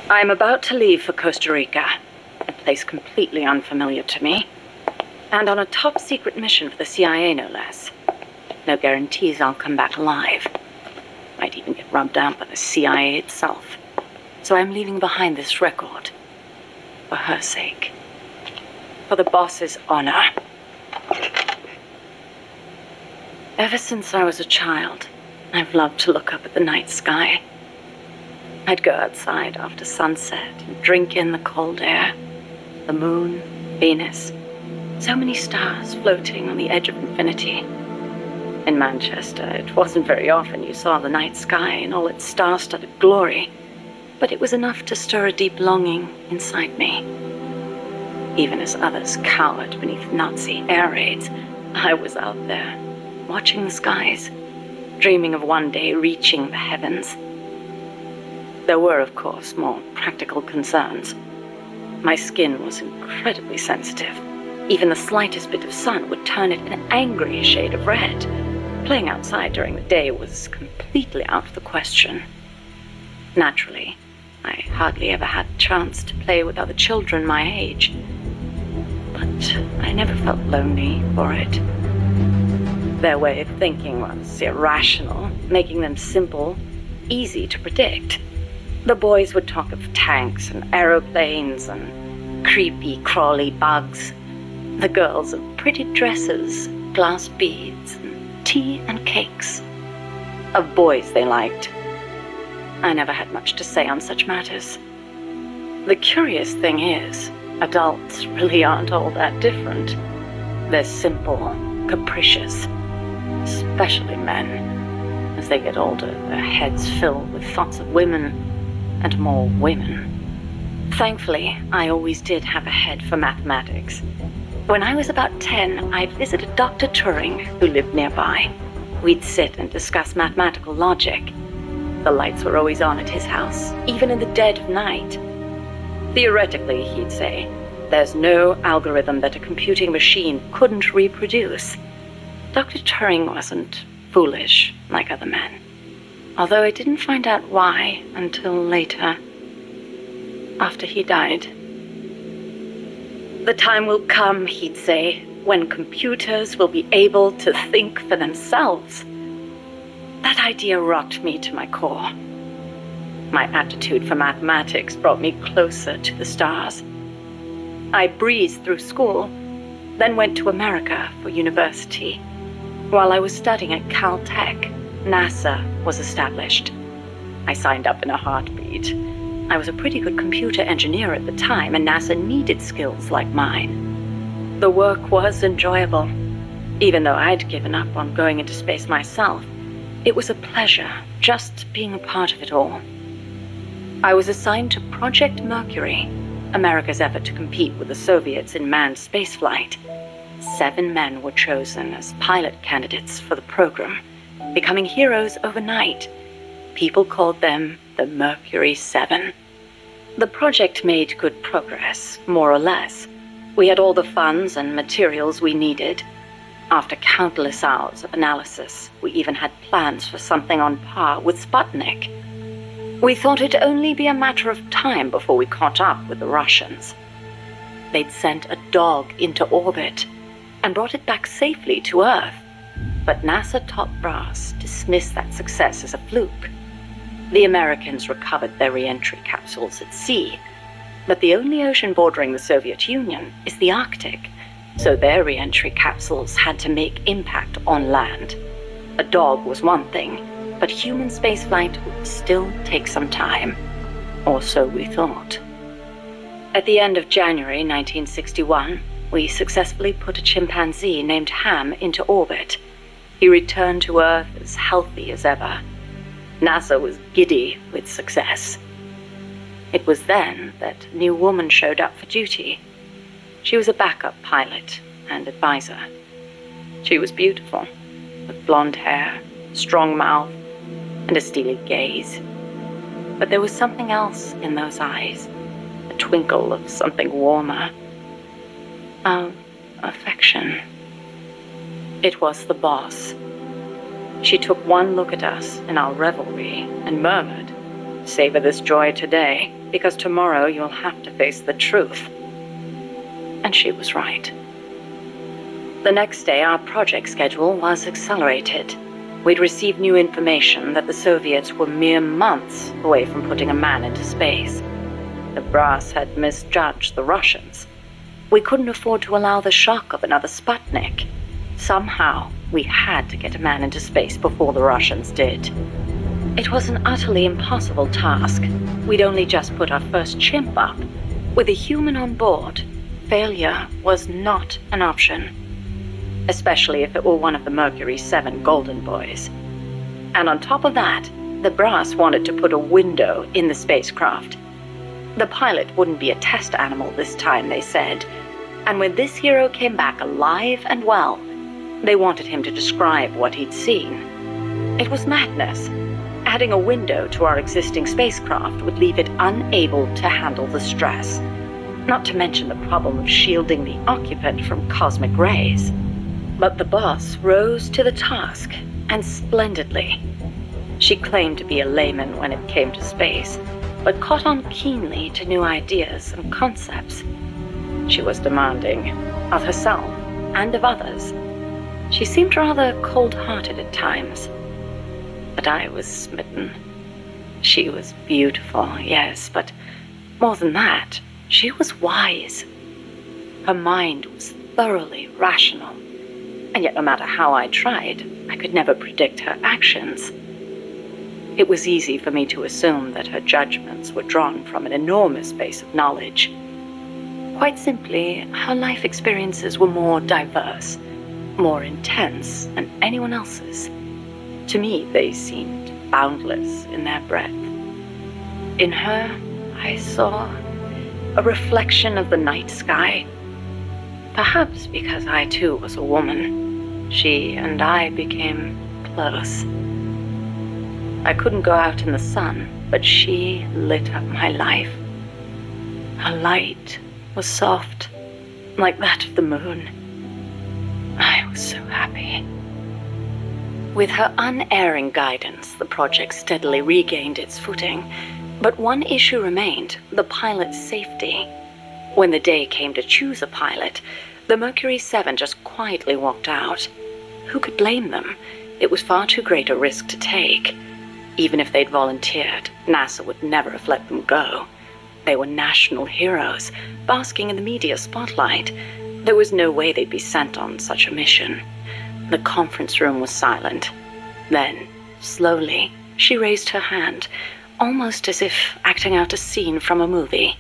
I'm about to leave for Costa Rica, a place completely unfamiliar to me, and on a top-secret mission for the CIA, no less. No guarantees I'll come back alive. Might even get rubbed out by the CIA itself. So I'm leaving behind this record. For her sake. For the boss's honor. Ever since I was a child, I've loved to look up at the night sky. I'd go outside after sunset and drink in the cold air. The moon, Venus, so many stars floating on the edge of infinity. In Manchester, it wasn't very often you saw the night sky in all its star-studded glory, but it was enough to stir a deep longing inside me. Even as others cowered beneath Nazi air raids, I was out there, watching the skies, dreaming of one day reaching the heavens. There were, of course, more practical concerns. My skin was incredibly sensitive. Even the slightest bit of sun would turn it an angry shade of red. Playing outside during the day was completely out of the question. Naturally, I hardly ever had a chance to play with other children my age. But I never felt lonely for it. Their way of thinking was irrational, making them simple, easy to predict. The boys would talk of tanks and aeroplanes and creepy, crawly bugs. The girls of pretty dresses, glass beads, and tea and cakes. Of boys they liked. I never had much to say on such matters. The curious thing is, adults really aren't all that different. They're simple, capricious, especially men. As they get older, their heads fill with thoughts of women and more women. Thankfully, I always did have a head for mathematics. When I was about 10, I visited Dr. Turing, who lived nearby. We'd sit and discuss mathematical logic. The lights were always on at his house, even in the dead of night. Theoretically, he'd say, there's no algorithm that a computing machine couldn't reproduce. Dr. Turing wasn't foolish like other men. Although I didn't find out why until later, after he died. The time will come, he'd say, when computers will be able to think for themselves. That idea rocked me to my core. My aptitude for mathematics brought me closer to the stars. I breezed through school, then went to America for university. While I was studying at Caltech, NASA was established. I signed up in a heartbeat. I was a pretty good computer engineer at the time, and NASA needed skills like mine. The work was enjoyable. Even though I'd given up on going into space myself, it was a pleasure just being a part of it all. I was assigned to Project Mercury, America's effort to compete with the Soviets in manned spaceflight. 7 men were chosen as pilot candidates for the program, becoming heroes overnight. People called them the Mercury 7. The project made good progress, more or less. We had all the funds and materials we needed. After countless hours of analysis, we even had plans for something on par with Sputnik. We thought it'd only be a matter of time before we caught up with the Russians. They'd sent a dog into orbit and brought it back safely to Earth. But NASA top brass dismissed that success as a fluke. The Americans recovered their re-entry capsules at sea, but the only ocean bordering the Soviet Union is the Arctic, so their re-entry capsules had to make impact on land. A dog was one thing, but human spaceflight would still take some time, or so we thought. At the end of January 1961, we successfully put a chimpanzee named Ham into orbit. He returned to Earth as healthy as ever. NASA was giddy with success. It was then that a new woman showed up for duty. She was a backup pilot and advisor. She was beautiful, with blonde hair, strong mouth, and a steely gaze. But there was something else in those eyes, a twinkle of something warmer, of affection. It was the boss. She took one look at us in our revelry and murmured, Savor this joy today, because tomorrow you'll have to face the truth. And she was right. The next day, our project schedule was accelerated. We'd received new information that the Soviets were mere months away from putting a man into space. The brass had misjudged the Russians. We couldn't afford to allow the shock of another Sputnik. Somehow, we had to get a man into space before the Russians did. It was an utterly impossible task. We'd only just put our first chimp up. With a human on board, failure was not an option. Especially if it were one of the Mercury 7 Golden Boys. And on top of that, the brass wanted to put a window in the spacecraft. The pilot wouldn't be a test animal this time, they said. And when this hero came back alive and well, they wanted him to describe what he'd seen. It was madness. Adding a window to our existing spacecraft would leave it unable to handle the stress. Not to mention the problem of shielding the occupant from cosmic rays. But the boss rose to the task, and splendidly. She claimed to be a layman when it came to space, but caught on keenly to new ideas and concepts. She was demanding, of herself and of others. She seemed rather cold-hearted at times. But I was smitten. She was beautiful, yes, but more than that, she was wise. Her mind was thoroughly rational. And yet no matter how I tried, I could never predict her actions. It was easy for me to assume that her judgments were drawn from an enormous base of knowledge. Quite simply, her life experiences were more diverse, more intense than anyone else's. To me, they seemed boundless in their breadth. In her, I saw a reflection of the night sky. Perhaps because I too was a woman, she and I became close. I couldn't go out in the sun, but she lit up my life. Her light was soft, like that of the moon. I was so happy. With her unerring guidance, the project steadily regained its footing. But one issue remained, the pilot's safety. When the day came to choose a pilot, the Mercury 7 just quietly walked out. Who could blame them? It was far too great a risk to take. Even if they'd volunteered, NASA would never have let them go. They were national heroes, basking in the media spotlight. There was no way they'd be sent on such a mission. The conference room was silent. Then, slowly, she raised her hand, almost as if acting out a scene from a movie.